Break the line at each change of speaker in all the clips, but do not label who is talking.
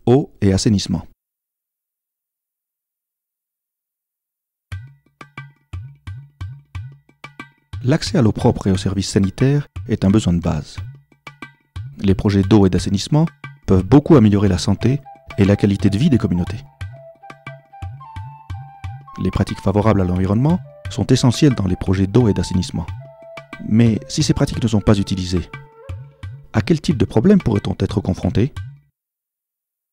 eau et assainissement. L'accès à l'eau propre et aux services sanitaires est un besoin de base. Les projets d'eau et d'assainissement peuvent beaucoup améliorer la santé et la qualité de vie des communautés. Les pratiques favorables à l'environnement sont essentielles dans les projets d'eau et d'assainissement. Mais si ces pratiques ne sont pas utilisées, à quel type de problème pourrait-on être confronté ?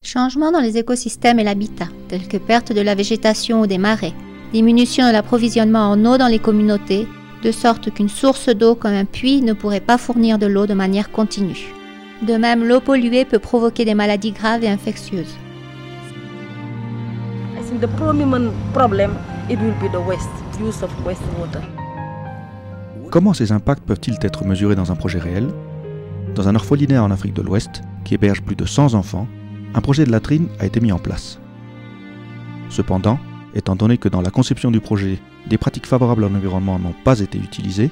Changements dans les écosystèmes et l'habitat, tels que perte de la végétation ou des marais, diminution de l'approvisionnement en eau dans les communautés, de sorte qu'une source d'eau comme un puits ne pourrait pas fournir de l'eau de manière continue. De même, l'eau polluée peut provoquer des maladies graves et infectieuses.
I think the primary problem it will be the use of wastewater.
Comment ces impacts peuvent-ils être mesurés dans un projet réel ? Dans un orphelinat en Afrique de l'Ouest, qui héberge plus de 100 enfants, un projet de latrine a été mis en place. Cependant, étant donné que dans la conception du projet, des pratiques favorables à l'environnement n'ont pas été utilisées,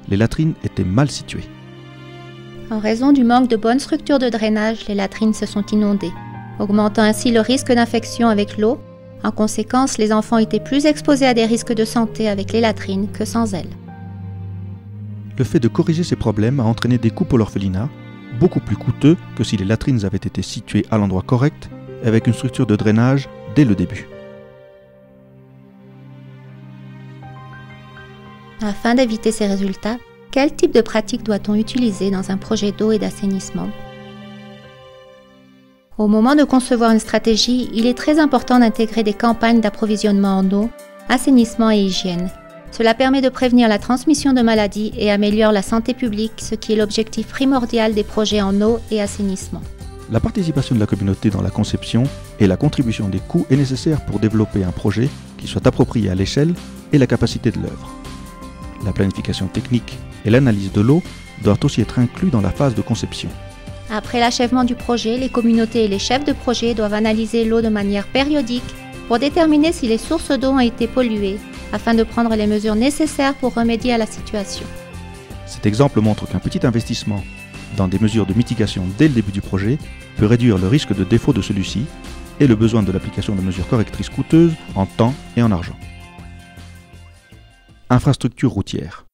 les latrines étaient mal situées.
En raison du manque de bonnes structures de drainage, les latrines se sont inondées, augmentant ainsi le risque d'infection avec l'eau. En conséquence, les enfants étaient plus exposés à des risques de santé avec les latrines que sans elles.
Le fait de corriger ces problèmes a entraîné des coûts pour l'orphelinat, beaucoup plus coûteux que si les latrines avaient été situées à l'endroit correct, avec une structure de drainage dès le début.
Afin d'éviter ces résultats, quel type de pratique doit-on utiliser dans un projet d'eau et d'assainissement ? Au moment de concevoir une stratégie, il est très important d'intégrer des campagnes d'approvisionnement en eau, assainissement et hygiène. Cela permet de prévenir la transmission de maladies et améliore la santé publique, ce qui est l'objectif primordial des projets en eau et assainissement.
La participation de la communauté dans la conception et la contribution des coûts est nécessaire pour développer un projet qui soit approprié à l'échelle et la capacité de l'œuvre. La planification technique et l'analyse de l'eau doivent aussi être inclus dans la phase de conception.
Après l'achèvement du projet, les communautés et les chefs de projet doivent analyser l'eau de manière périodique pour déterminer si les sources d'eau ont été polluées, afin de prendre les mesures nécessaires pour remédier à la situation.
Cet exemple montre qu'un petit investissement dans des mesures de mitigation dès le début du projet peut réduire le risque de défaut de celui-ci et le besoin de l'application de mesures correctrices coûteuses en temps et en argent. Infrastructures routières.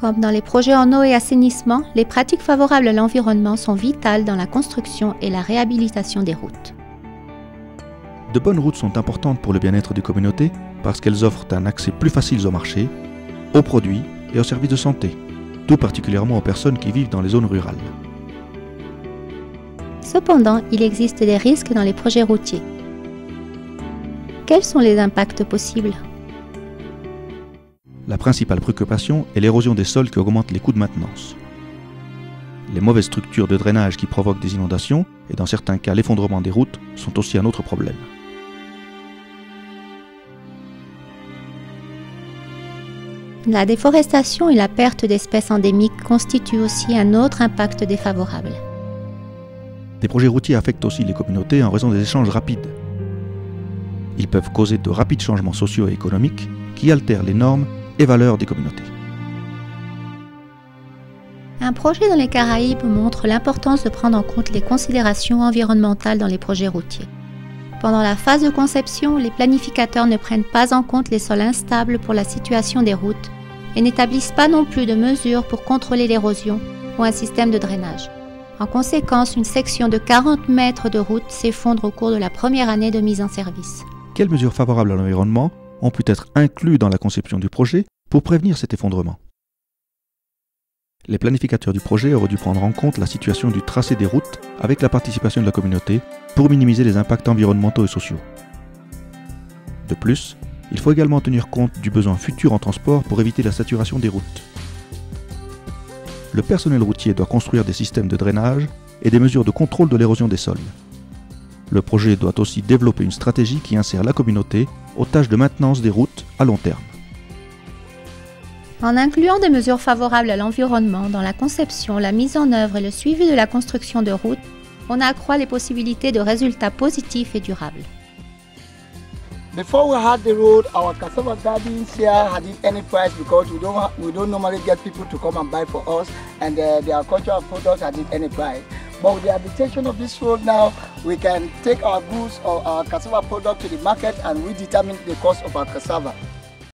Comme dans les projets en eau et assainissement, les pratiques favorables à l'environnement sont vitales dans la construction et la réhabilitation des routes.
De bonnes routes sont importantes pour le bien-être des communautés parce qu'elles offrent un accès plus facile au marché, aux produits et aux services de santé, tout particulièrement aux personnes qui vivent dans les zones rurales.
Cependant, il existe des risques dans les projets routiers. Quels sont les impacts possibles ?
La principale préoccupation est l'érosion des sols qui augmente les coûts de maintenance. Les mauvaises structures de drainage qui provoquent des inondations, et dans certains cas l'effondrement des routes, sont aussi un autre problème.
La déforestation et la perte d'espèces endémiques constituent aussi un autre impact défavorable.
Des projets routiers affectent aussi les communautés en raison des échanges rapides. Ils peuvent causer de rapides changements sociaux et économiques qui altèrent les normes et valeurs des communautés.
Un projet dans les Caraïbes montre l'importance de prendre en compte les considérations environnementales dans les projets routiers. Pendant la phase de conception, les planificateurs ne prennent pas en compte les sols instables pour la situation des routes et n'établissent pas non plus de mesures pour contrôler l'érosion ou un système de drainage. En conséquence, une section de 40 mètres de route s'effondre au cours de la première année de mise en service.
Quelles mesures favorables à l'environnement ont pu être incluses dans la conception du projet pour prévenir cet effondrement ? Les planificateurs du projet auraient dû prendre en compte la situation du tracé des routes avec la participation de la communauté pour minimiser les impacts environnementaux et sociaux. De plus, il faut également tenir compte du besoin futur en transport pour éviter la saturation des routes. Le personnel routier doit construire des systèmes de drainage et des mesures de contrôle de l'érosion des sols. Le projet doit aussi développer une stratégie qui insère la communauté aux tâches de maintenance des routes à long terme.
En incluant des mesures favorables à l'environnement dans la conception, la mise en œuvre et le suivi de la construction de routes, on accroît les possibilités de résultats positifs et durables.
Before we had the road, our cassava gardens here hadn't any price because we don't normally get people to come and buy for us, and the agricultural products hadn't any price. But with the habilitation of this road now, we can take our goods or our cassava product to the market and we determine the cost of our cassava.